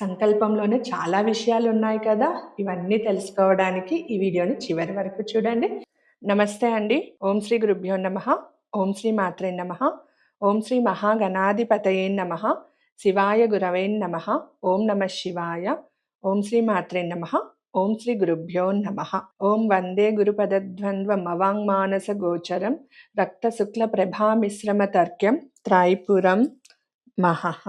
సంకల్పంలోనే చాలా విషయాలున్నాయి కదా! ఇవన్నీ తెలుసుకోవడానికి ఈ వీడియోని చివరి వరకు చూడండి. నమస్తే అండి. ఓం శ్రీ గురుభ్యో నమః. ఓం శ్రీ మాత్రే నమః. ఓం శ్రీ మహాగణాధిపతయే నమః. శివాయ గురవే నమః. ఓం నమః శివాయ. ఓం శ్రీ మాత్రే నమః. ఓం శ్రీ గురుభ్యో నమః. ఓం వందే గురుపదద్వంద్వమవాంగ్మానస గోచరం రక్తశుక్ల ప్రభామిశ్రమ తర్క్యం త్రైపురం మహః.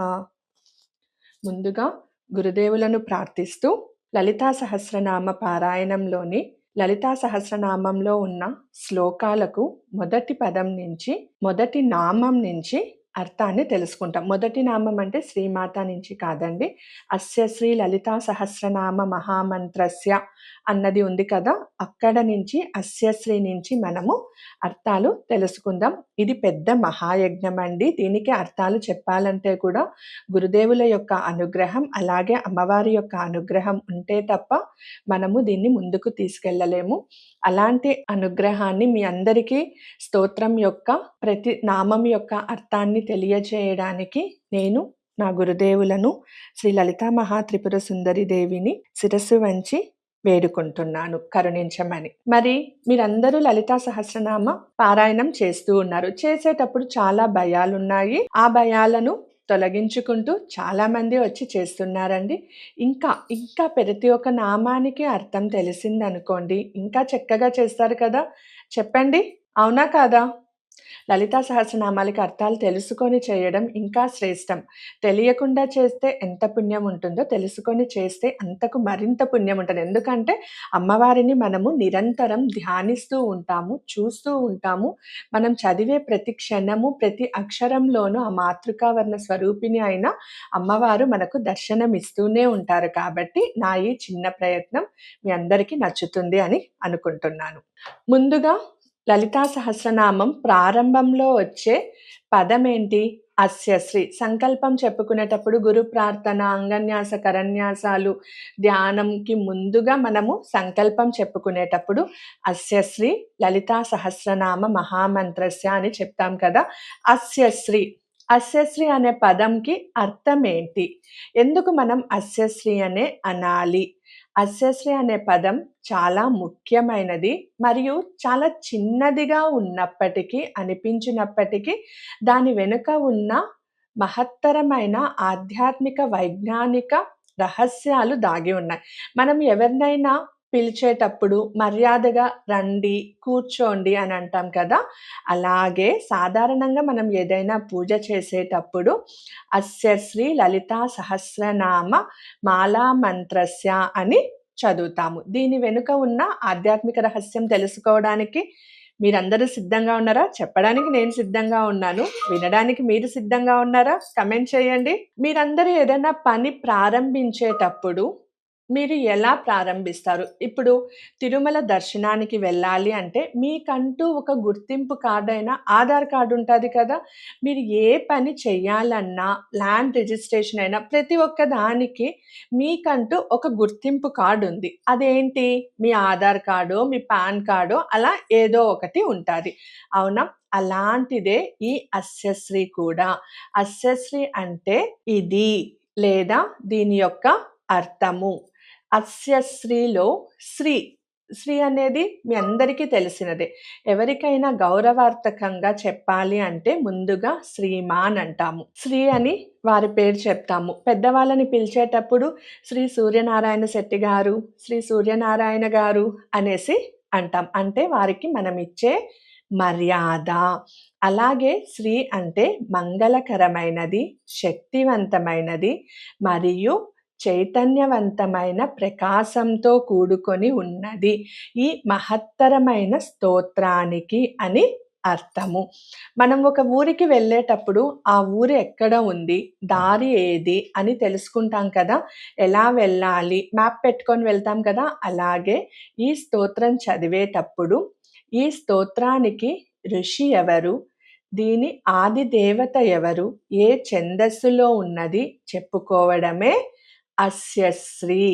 ముందుగా గురుదేవులను ప్రార్థిస్తూ లలితా సహస్రనామ పారాయణంలోని లలితా సహస్రనామంలో ఉన్న శ్లోకాలకు మొదటి పదం నుంచి మొదటి నామం నుంచి అర్థాన్ని తెలుసుకుంటాం. మొదటి నామం అంటే శ్రీమాత నుంచి కాదండి. అస్య శ్రీ లలితా సహస్రనామ మహామంత్రస్య అన్నది ఉంది కదా, అక్కడ నుంచి అస్య శ్రీ నుంచి మనము అర్థాలు తెలుసుకుందాం. ఇది పెద్ద మహాయజ్ఞం అండి. దీనికి అర్థాలు చెప్పాలంటే కూడా గురుదేవుల యొక్క అనుగ్రహం, అలాగే అమ్మవారి యొక్క అనుగ్రహం ఉంటే తప్ప మనము దీన్ని ముందుకు తీసుకెళ్ళలేము. అలాంటి అనుగ్రహాన్ని మీ అందరికీ స్తోత్రం యొక్క ప్రతి నామం యొక్క అర్థాన్ని తెలియజేయడానికి నేను నా గురుదేవులను శ్రీ లలితా మహాత్రిపుర సుందరి దేవిని శిరస్సు వంచి వేడుకుంటున్నాను కరుణించమని. మరి మీరందరూ లలితా సహస్రనామ పారాయణం చేస్తూ ఉన్నారు. చేసేటప్పుడు చాలా భయాలున్నాయి. ఆ భయాలను తొలగించుకుంటూ చాలా మంది వచ్చి చేస్తున్నారండి. ఇంకా ప్రతి ఒక్క నామానికి అర్థం తెలిసిందనుకోండి, ఇంకా చక్కగా చేస్తారు కదా. చెప్పండి, అవునా కాదా? లలితా సహస్రనామాలకి అర్థాలు తెలుసుకొని చేయడం ఇంకా శ్రేష్టం. తెలియకుండా చేస్తే ఎంత పుణ్యం ఉంటుందో తెలుసుకొని చేస్తే అంతకు మరింత పుణ్యం ఉంటుంది. ఎందుకంటే అమ్మవారిని మనము నిరంతరం ధ్యానిస్తూ ఉంటాము, చూస్తూ ఉంటాము. మనం చదివే ప్రతి క్షణము, ప్రతి అక్షరంలోనూ ఆ మాతృకావర్ణ స్వరూపిణి అయిన అమ్మవారు మనకు దర్శనం ఇస్తూనే ఉంటారు. కాబట్టి నా ఈ చిన్న ప్రయత్నం మీ అందరికీ నచ్చుతుంది అని అనుకుంటున్నాను. ముందుగా లలితా సహస్రనామం ప్రారంభంలో వచ్చే పదం ఏంటి? అస్య శ్రీ. సంకల్పం చెప్పుకునేటప్పుడు గురు ప్రార్థన, అంగన్యాస, కరన్యాసాలు, ధ్యానంకి ముందుగా మనము సంకల్పం చెప్పుకునేటప్పుడు అస్య శ్రీ లలితా సహస్రనామ మహామంత్రస్య అని చెప్తాం కదా. అస్య శ్రీ, అస్య శ్రీ అనే పదంకి అర్థం ఏంటి? ఎందుకు మనం అస్య శ్రీ అనే అనాలి? అస్యశ్రీ అనే పదం చాలా ముఖ్యమైనది మరియు చాలా చిన్నదిగా ఉన్నప్పటికీ అనిపించినప్పటికీ దాని వెనుక ఉన్న మహత్తరమైన ఆధ్యాత్మిక వైజ్ఞానిక రహస్యాలు దాగి ఉన్నాయి. మనం ఎవరినైనా పిలిచేటప్పుడు మర్యాదగా రండి, కూర్చోండి అని అంటాం కదా. అలాగే సాధారణంగా మనం ఏదైనా పూజ చేసేటప్పుడు అస్య శ్రీ లలితా సహస్రనామ మాలా మంత్రస్య అని చదువుతాము. దీని వెనుక ఉన్న ఆధ్యాత్మిక రహస్యం తెలుసుకోవడానికి మీరందరూ సిద్ధంగా ఉన్నారా? చెప్పడానికి నేను సిద్ధంగా ఉన్నాను. వినడానికి మీరు సిద్ధంగా ఉన్నారా? కమెంట్ చేయండి. మీరందరూ ఏదైనా పని ప్రారంభించేటప్పుడు మీరు ఎలా ప్రారంభిస్తారు? ఇప్పుడు తిరుమల దర్శనానికి వెళ్ళాలి అంటే మీకంటూ ఒక గుర్తింపు కార్డ్ అయినా ఆధార్ కార్డు ఉంటుంది కదా. మీరు ఏ పని చేయాలన్నా, ల్యాండ్ రిజిస్ట్రేషన్ అయినా ప్రతి ఒక్క దానికి మీకంటూ ఒక గుర్తింపు కార్డు ఉంది. అదేంటి? మీ ఆధార్ కార్డో, మీ పాన్ కార్డో అలా ఏదో ఒకటి ఉంటుంది. అవునా? అలాంటిదే ఈ అస్యశ్రీ కూడా. అస్యశ్రీ అంటే ఇది లేదా దీని యొక్క అర్థము. అస్యశ్రీలో శ్రీ, శ్రీ అనేది మీ అందరికీ తెలిసినదే. ఎవరికైనా గౌరవార్థకంగా చెప్పాలి అంటే ముందుగా శ్రీమాన్ అంటాము. శ్రీ అని వారి పేరు చెప్తాము. పెద్దవాళ్ళని పిలిచేటప్పుడు శ్రీ సూర్యనారాయణ శెట్టి గారు, శ్రీ సూర్యనారాయణ గారు అనేసి అంటాం. అంటే వారికి మనం ఇచ్చే మర్యాద. అలాగే శ్రీ అంటే మంగళకరమైనది, శక్తివంతమైనది మరియు చైతన్యవంతమైన ప్రకాశంతో కూడుకొని ఉన్నది ఈ మహత్తరమైన స్తోత్రానికి అని అర్థము. మనం ఒక ఊరికి వెళ్ళేటప్పుడు ఆ ఊరు ఎక్కడ ఉంది, దారి ఏది అని తెలుసుకుంటాం కదా. ఎలా వెళ్ళాలి, మ్యాప్ పెట్టుకొని వెళ్తాం కదా. అలాగే ఈ స్తోత్రం చదివేటప్పుడు ఈ స్తోత్రానికి ఋషి ఎవరు, దీని ఆది దేవత ఎవరు, ఏ ఛందస్సులో ఉన్నది చెప్పుకోవడమే అస్యశ్రీ.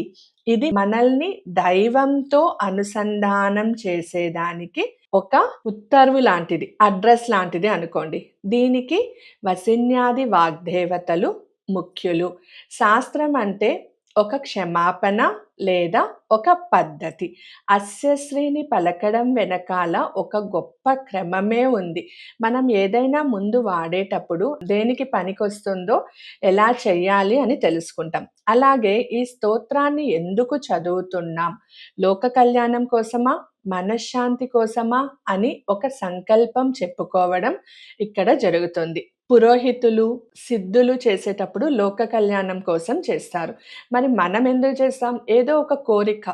ఇది మనల్ని దైవంతో అనుసంధానం చేసేదానికి ఒక ఉత్తర్వు లాంటిది, అడ్రస్ లాంటిది అనుకోండి. దీనికి వసిన్యాది వాగ్దేవతలు ముఖ్యులు. శాస్త్రం అంటే ఒక క్షమాపణ లేదా ఒక పద్ధతి. అస్యశ్రీని పలకడం వెనకాల ఒక గొప్ప క్రమమే ఉంది. మనం ఏదైనా ముందు వాడేటప్పుడు దేనికి పనికొస్తుందో, ఎలా చెయ్యాలి అని తెలుసుకుంటాం. అలాగే ఈ స్తోత్రాన్ని ఎందుకు చదువుతున్నాం? లోక కళ్యాణం కోసమా? మనశ్శాంతి కోసమా? అని ఒక సంకల్పం చెప్పుకోవడం ఇక్కడ జరుగుతుంది. పురోహితులు, సిద్ధులు చేసేటప్పుడు లోక కళ్యాణం కోసం చేస్తారు. మరి మనం ఎందుకు చేస్తాం? ఏదో ఒక కోరిక.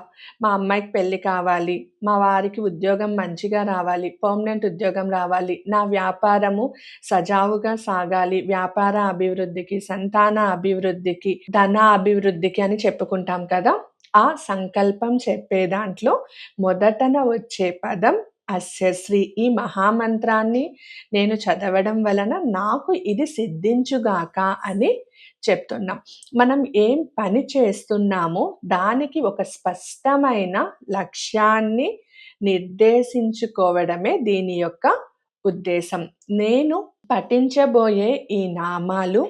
మా అమ్మాయికి పెళ్లి కావాలి, మా వారికి ఉద్యోగం మంచిగా రావాలి, పర్మనెంట్ ఉద్యోగం రావాలి, నా వ్యాపారము సజావుగా సాగాలి, వ్యాపార అభివృద్ధికి, సంతాన అభివృద్ధికి, ధన అభివృద్ధికి అని చెప్పుకుంటాం కదా! ఆ సంకల్పం చెప్పే దాంట్లో మొదటన వచ్చే పదం అస్యశ్రీ. ఈ మహామంత్రాన్ని నేను చదవడం వలన నాకు ఇది సిద్ధించుగాక అని చెప్తున్నాం. మనం ఏం పని చేస్తున్నామో దానికి ఒక స్పష్టమైన లక్ష్యాన్ని నిర్దేశించుకోవడమే దీని యొక్క ఉద్దేశం. నేను పఠించబోయే ఈ నామాలు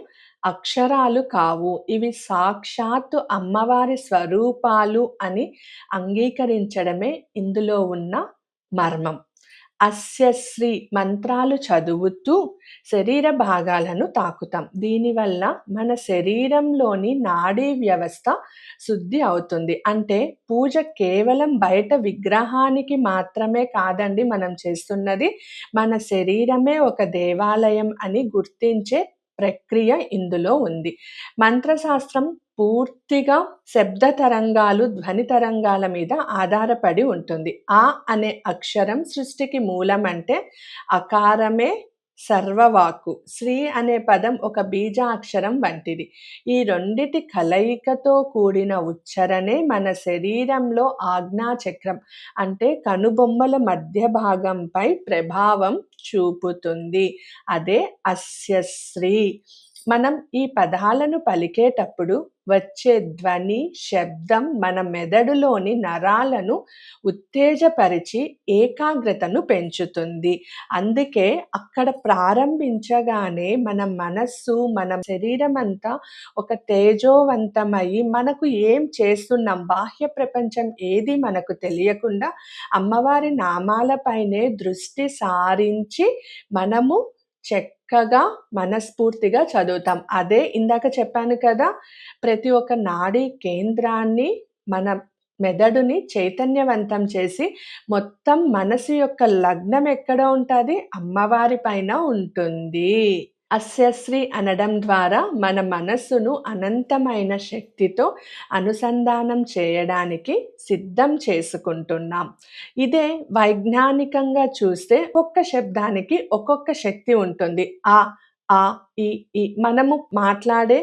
అక్షరాలు కావు. ఇవి సాక్షాత్తు అమ్మవారి స్వరూపాలు అని అంగీకరించడమే ఇందులో ఉన్న మర్మం. అస్యశ్రీ మంత్రాలు చదువుతూ శరీర భాగాలను తాకుతాం. దీనివల్ల మన శరీరంలోని నాడీ వ్యవస్థ శుద్ధి అవుతుంది. అంటే పూజ కేవలం బయట విగ్రహానికి మాత్రమే కాదండి మనం చేస్తున్నది. మన శరీరమే ఒక దేవాలయం అని గుర్తించే ప్రక్రియ ఇందులో ఉంది. మంత్రశాస్త్రం పూర్తిగా శబ్ద తరంగాలు, ధ్వని తరంగాల మీద ఆధారపడి ఉంటుంది. ఆ అనే అక్షరం సృష్టికి మూలం అంటే అకారమే సర్వవాక్కు. శ్రీ అనే పదం ఒక బీజాక్షరం వంటిది. ఈ రెండిటి కలయికతో కూడిన ఉచ్చారణే మన శరీరంలో ఆజ్ఞాచక్రం అంటే కనుబొమ్మల మధ్య భాగంపై ప్రభావం చూపుతుంది. అదే అస్యశ్రీ. మనం ఈ పదాలను పలికేటప్పుడు వచ్చే ధ్వని, శబ్దం మన మెదడులోని నరాలను ఉత్తేజపరిచి ఏకాగ్రతను పెంచుతుంది. అందుకే అక్కడ ప్రారంభించగానే మన మనస్సు, మన శరీరం అంతా ఒక తేజోవంతమయ్యి మనకు ఏం చేస్తున్నాం, బాహ్య ప్రపంచం ఏది మనకు తెలియకుండా అమ్మవారి నామాలపైనే దృష్టి సారించి మనము చక్కగా మనస్ఫూర్తిగా చదువుతాం. అదే ఇందాక చెప్పాను కదా! ప్రతి ఒక్క నాడీ కేంద్రాన్ని మన మెదడుని చైతన్యవంతం చేసి మొత్తం మనసు యొక్క లగ్నం ఎక్కడ ఉంటది? అమ్మవారి పైన ఉంటుంది. అస్యశ్రీ అనడం ద్వారా మన మనస్సును అనంతమైన శక్తితో అనుసంధానం చేయడానికి సిద్ధం చేసుకుంటున్నాం. ఇదే వైజ్ఞానికంగా చూస్తే ఒక్క శబ్దానికి ఒక్కొక్క శక్తి ఉంటుంది. ఆ, ఆ, ఈ మనము మాట్లాడే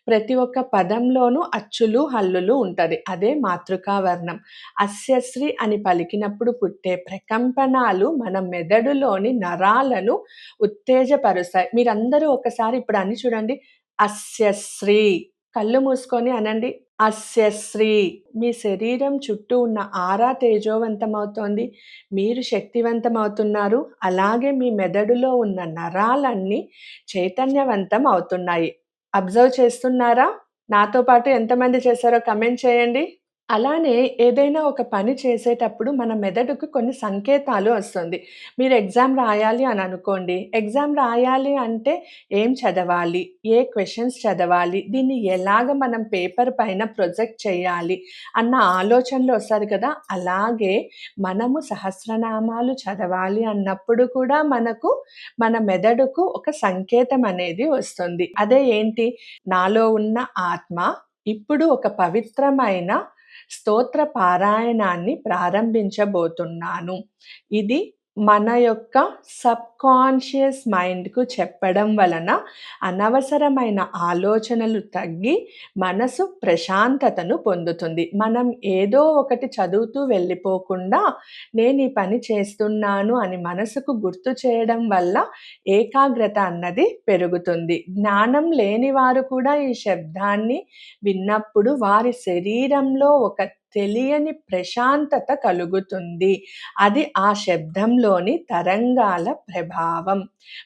ప్రతి ఒక్క పదంలోనూ అచ్చులు, హల్లులు ఉంటది. అదే మాతృకా వర్ణం. అస్యశ్రీ అని పలికినప్పుడు పుట్టే ప్రకంపనాలు మన మెదడులోని నరాలను ఉత్తేజపరుస్తాయి. మీరందరూ ఒకసారి ఇప్పుడు అని చూడండి. అస్యశ్రీ. కళ్ళు మూసుకొని అనండి. అస్యశ్రీ. మీ శరీరం చుట్టూ ఉన్న ఆరా తేజోవంతమవుతోంది. మీరు శక్తివంతమవుతున్నారు. అలాగే మీ మెదడులో ఉన్న నరాలన్నీ చైతన్యవంతం అవుతున్నాయి. అబ్జర్వ్ చేస్తున్నారా? నాతో పాటు ఎంతమంది చేశారో కమెంట్ చేయండి. అలానే ఏదైనా ఒక పని చేసేటప్పుడు మన మెదడుకు కొన్ని సంకేతాలు వస్తుంది. మీరు ఎగ్జామ్ రాయాలి అని అనుకోండి. ఎగ్జామ్ రాయాలి అంటే ఏం చదవాలి? ఏ క్వెషన్స్ చదవాలి? దీన్ని ఎలాగ మనం పేపర్ పైన ప్రొజెక్ట్ చేయాలి? అన్న ఆలోచనలు వస్తది కదా! అలాగే మనము సహస్రనామాలు చదవాలి అన్నప్పుడు కూడా మనకు మన మెదడుకు ఒక సంకేతం అనేది వస్తుంది. అదే ఏంటి? నాలో ఉన్న ఆత్మ ఇప్పుడు ఒక పవిత్రమైన స్తోత్ర పారాయణాన్ని ప్రారంభించబోతున్నాను. ఇది మన యొక్క సబ్‌కాన్షియస్ మైండ్‌కు చెప్పడం వలన అనవసరమైన ఆలోచనలు తగ్గి మనసు ప్రశాంతతను పొందుతుంది. మనం ఏదో ఒకటి చదువుతూ వెళ్ళిపోకుండా నేను ఈ పని చేస్తున్నాను అని మనసుకు గుర్తు చేయడం వల్ల ఏకాగ్రత అన్నది పెరుగుతుంది. జ్ఞానం లేని వారు కూడా ఈ శబ్దాన్ని విన్నప్పుడు వారి శరీరంలో ఒక తెలియని ప్రశాంతత కలుగుతుంది. అది ఆ శబ్దంలోని తరంగాల ప్రభావం.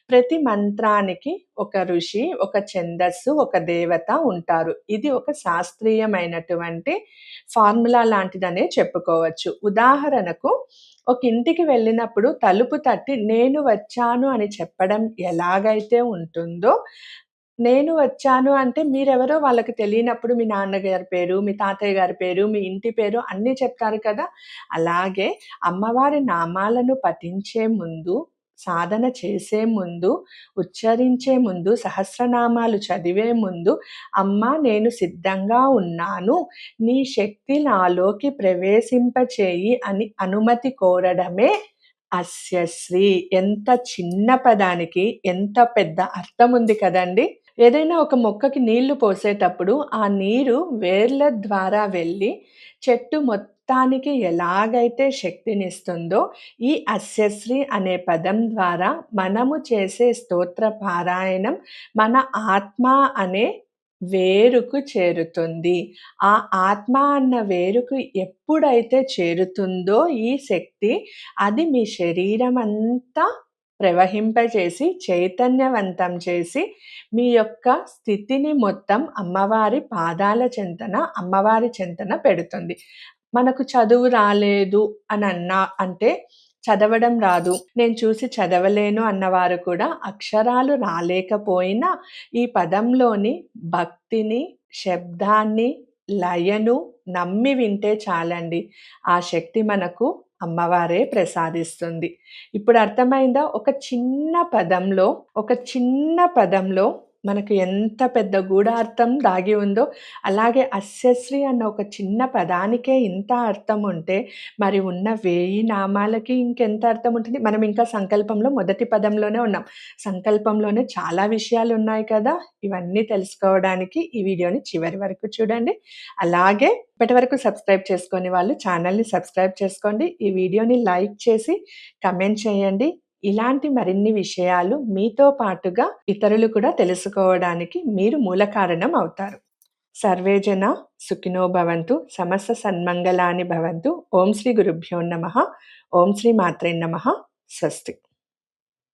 ప్రతి మంత్రానికి ఒక ఋషి, ఒక ఛందస్సు, ఒక దేవత ఉంటారు. ఇది ఒక శాస్త్రీయమైనటువంటి ఫార్ములా లాంటిదనే చెప్పుకోవచ్చు. ఉదాహరణకు ఒక ఇంటికి వెళ్ళినప్పుడు తలుపు తట్టి నేను వచ్చాను అని చెప్పడం ఎలాగైతే ఉంటుందో, నేను వచ్చాను అంటే మీరెవరో వాళ్ళకి తెలియనప్పుడు మీ నాన్నగారి పేరు, మీ తాతయ్య గారి పేరు, మీ ఇంటి పేరు అన్నీ చెప్తారు కదా! అలాగే అమ్మవారి నామాలను పఠించే ముందు, సాధన చేసే ముందు, ఉచ్చరించే ముందు, సహస్రనామాలు చదివే ముందు, అమ్మా నేను సిద్ధంగా ఉన్నాను. నీ శక్తి నాలోకి ప్రవేశింపచేయి అని అనుమతి కోరడమే అస్యశ్రీ. ఎంత చిన్న పదానికి ఎంత పెద్ద అర్థం ఉంది కదండీ! ఏదైనా ఒక మొక్కకి నీళ్లు పోసేటప్పుడు ఆ నీరు వేర్ల ద్వారా వెళ్ళి చెట్టు మొత్తానికి ఎలాగైతే శక్తినిస్తుందో, ఈ అస్యశ్రీ అనే పదం ద్వారా మనము చేసే స్తోత్ర పారాయణం మన ఆత్మ అనే వేరుకు చేరుతుంది. ఆ ఆత్మ అన్న వేరుకు ఎప్పుడైతే చేరుతుందో ఈ శక్తి, అది మీ శరీరమంతా ప్రవహింపచేసి, చైతన్యవంతం చేసి, మీ యొక్క స్థితిని మొత్తం అమ్మవారి పాదాల చెంతన, అమ్మవారి చెంతన పెడుతుంది. మనకు చదువు రాలేదు అంటే చదవడం రాదు, నేను చూసి చదవలేను అన్నవారు కూడా అక్షరాలు రాలేకపోయినా ఈ పదంలోని భక్తిని, శబ్దాన్ని, లయను నమ్మి వింటే చాలండి. ఆ శక్తి మనకు అమ్మవారే ప్రసాదిస్తుంది. ఇప్పుడు అర్థమైందా? ఒక చిన్న పదంలో మనకు ఎంత పెద్ద గూఢార్థం దాగి ఉందో, అలాగే అస్యశ్రీ అన్న ఒక చిన్న పదానికే ఇంత అర్థం ఉంటే, మరి ఉన్న 1000 నామాలకి ఇంకెంత అర్థం ఉంటుంది? మనం ఇంకా సంకల్పంలో మొదటి పదంలోనే ఉన్నాం. సంకల్పంలోనే చాలా విషయాలు ఉన్నాయి కదా! ఇవన్నీ తెలుసుకోవడానికి ఈ వీడియోని చివరి వరకు చూడండి. అలాగే ఇప్పటివరకు సబ్స్క్రైబ్ చేసుకోని వాళ్ళు ఛానల్‌ని సబ్స్క్రైబ్ చేసుకోండి. ఈ వీడియోని లైక్ చేసి కమెంట్ చేయండి. ఇలాంటి మరిన్ని విషయాలు మీతో పాటుగా ఇతరులు కూడా తెలుసుకోవడానికి మీరు మూల కారణం అవుతారు. సర్వే జన సుఖినో భవంతు, సమస్త సన్మంగళాని భవంతు. ఓం శ్రీ గురుభ్యో నమః. ఓం శ్రీ మాత్రే నమః. స్వస్తి.